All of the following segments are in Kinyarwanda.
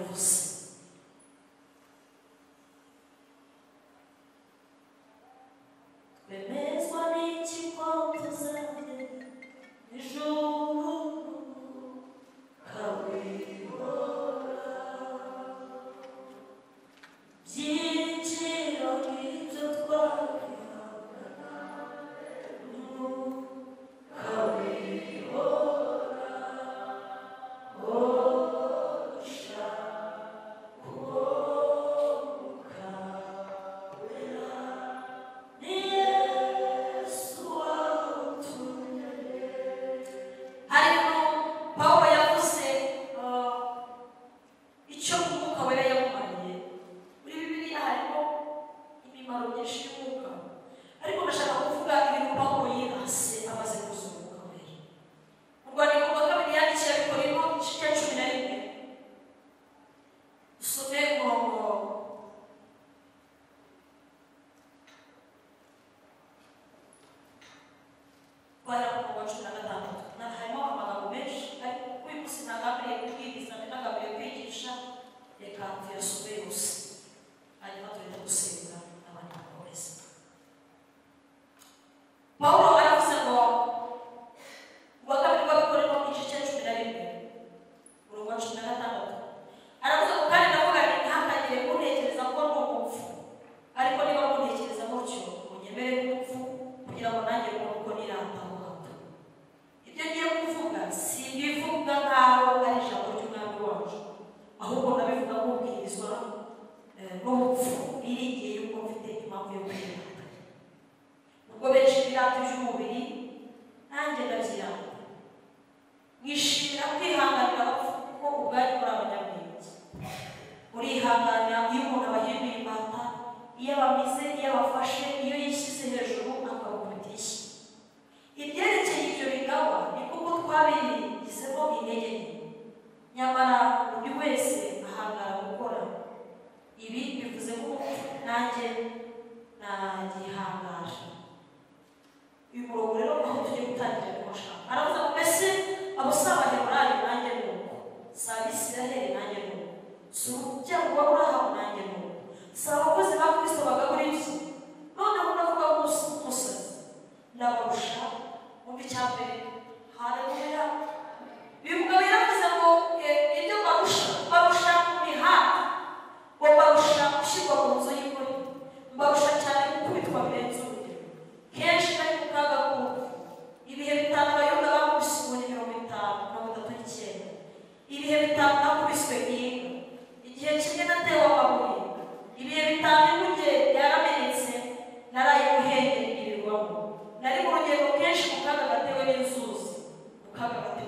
yavuze. Twemezwa n'iki ko tuzagera ijuru kabihora, by'igiciro nk'ibyo twabihabwa kabihora, osha kuokoka wera ni Yesu watumye. Harimo Pawulo yavuze icyo umwuka wera yamumariye. Muri Bibiliya harimo imimaro myinshi y'umwuka, ariko bashaka kuvuga ibintu Pawulo yirase amaze kuzuza umwuka wera. Mu rwandiko rwa kabiri yandikiye Abikorino igice cya 11 dusome umurongo guhera ku murongo wa 16. Harimo amagambo menshi, ariko uyu munsi nagambiriye kubwiriza, nagambiriye kwigisha, reka tuyasome yose hanyuma tugenda gusenga n'abandi bakomeza. Pawulo aravuze ngo uwa kabiri w'Abikorino igice cya 11 umurongo wa 16 aravuze ngo kandi ndavuga nti ntihakagire kuntekereza ko ndi umupfu, ariko niba muntekereza mutyo munyemere nk'umupfu kugira ngo nanjye mbone uko nirantaho hato. Ibyo ngiye kuvuga simbivuga nk'aho ari ijambo ry'umwami wacu, ahubwo ndabivuga nk'ubwirizwa n'umupfu birigiye yuko mfite impamvu yo kwirata. Ubwo benshi birata iby'umubiri, nanjye ndabyirata. Mwishimira kwihanganira abapfu kuko ubwanyu muri abanyabwenge. Murihanganira iyo umuntu abahinduye imbata, iyo abamize, iyo abafashe, iyo yishyize hejuru akabakubita ishyi. Ibyerekeye ibyo bigawa ni kuko twabigizemo intege nke, nyamara buri wese ahangara gukora. Ibi bivuze ko nanjye nagihangaje. Uyu murongo rero aho tugiye gutangira kumashaka aravuze ngo mbese abo si Abaheburayo nanjye ni uko, si Abisiraheli nanjye ni uko, si umuryango wa Aburahamu nanjye ni uko, si abakozi ba Kristo bagabura ibye. Noneho ndavuga nk'umusazi, ndabarusha mu cyambere. Haleluya. Uyu mugabo yaravuze ngo ibyo barusha imihanda, ngo barusha gushyirwa mu nzu y'imbohe, mbarusha cyane gukubitwa birenze urugero, kenshi bari mu kaga k'urupfu. Ibihe 5 Abayuda bakubise inkoni 39, ibihe 5 nakubiswe n'inka, igihe kimwe natewe amabuye, ibihe 5 inkuge yaramenetse, naraye muhengeri nirirwamo, nari mu rugendo kenshi mu kaga gatewe n'inzuzi, mu kaga gatewe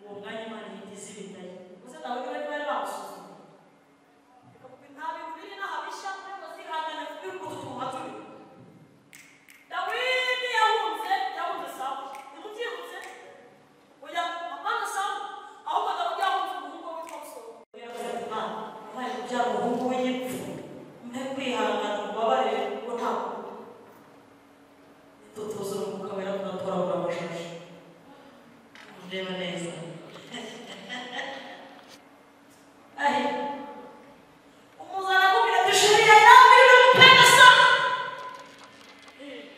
uwo mwanya Imana ihita izibitaye gusa nawe niba bari bamusuzuma nta bintu biri n'ahabishya ariko zihangana y'uko tuhaturi Dawidi yahunze Sawuli nimubyibutse oya apana Sawuli ahubwo Dawidi yahunze umuhungu witwa Abusalomu yaravuze ati Mana wabaye kubyara umuhungu w'igipfu mpe kwihangana ubabarire kuko ntabwo tutuzura umwuka wera tunatoragura amashashi ureba neza umuzana akubwira ati shuriya yawe iri gupenda sana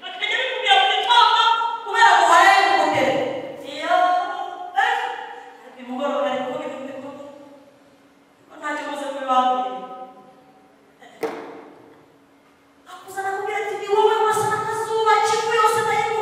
akajya bikubwira mu gitondo kubera guhara y'umugore iyo nimugoroba ari kuvuga ibintu ko ntacyo umaze kubibabwira akuzana akubwira ati ni wowe wasa n'akazuba kivu yose ndayikunda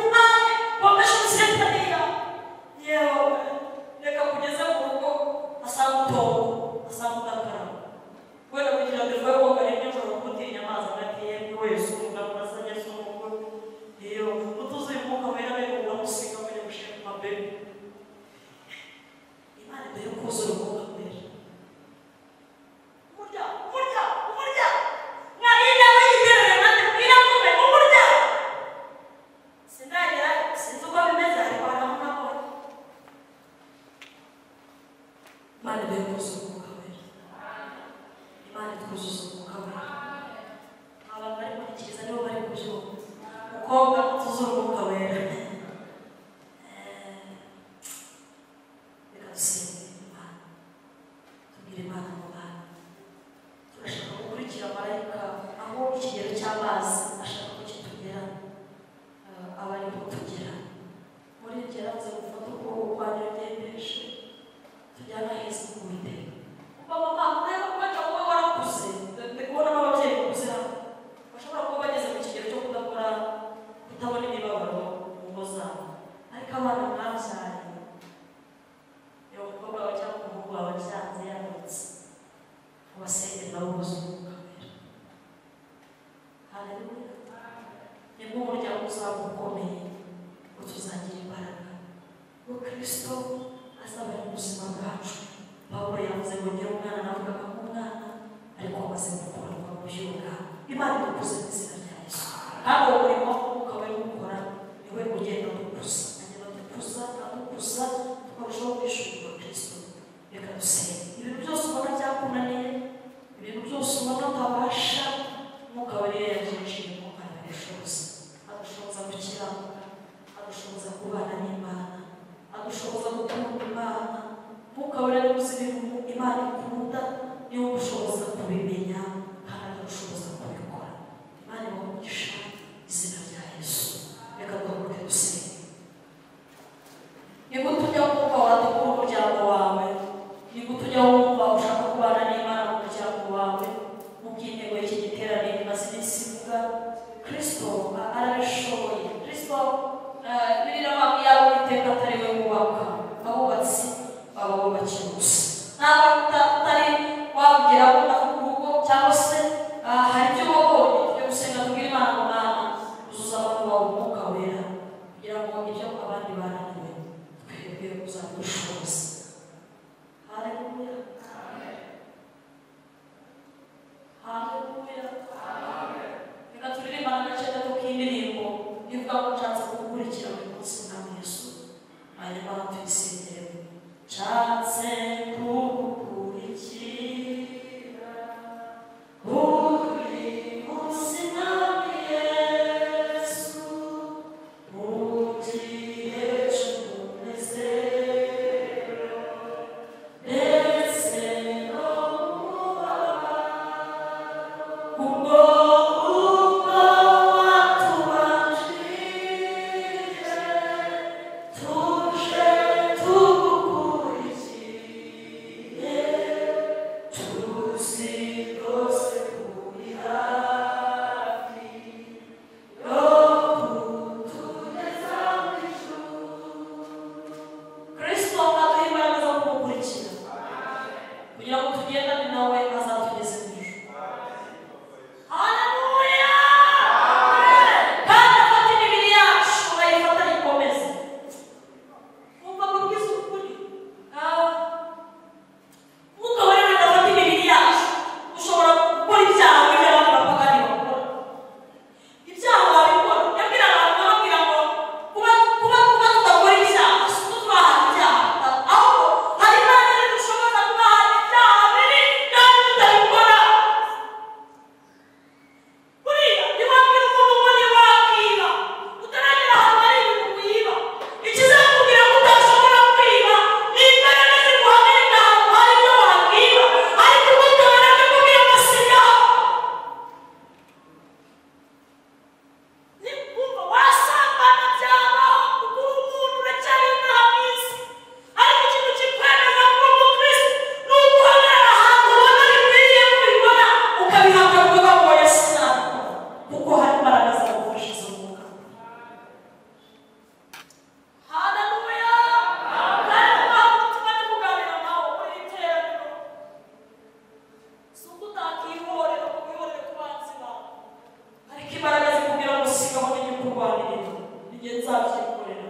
igihe nzabyikorera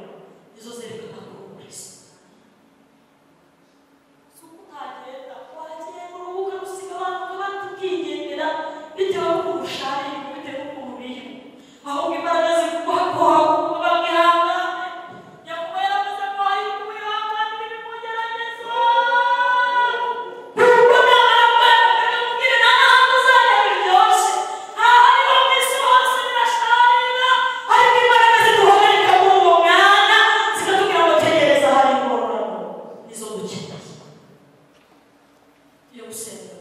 nizo zerekana ko uri Kristo. Si uko utagenda wagiye mu rubuga rusiga abantu batubwigendera bitewe n'ukuntu usharira, bitewe n'ukuntu biyuma, ahubwo imbaraga ziguha kuba mwihangane. Yakuba yaravuze ngo ahirwa uwihangane ibimugerageza, kuko namara kwemera kumubwira nta n'ahantu uzajya biryoshye, aha hariho mu isi hose birasharira, ariko imbaraga ziduhagarika muri uwo mwanya zikatubwira ngo tegereza hari ingororano nizo dukeneye. Iyo gusenga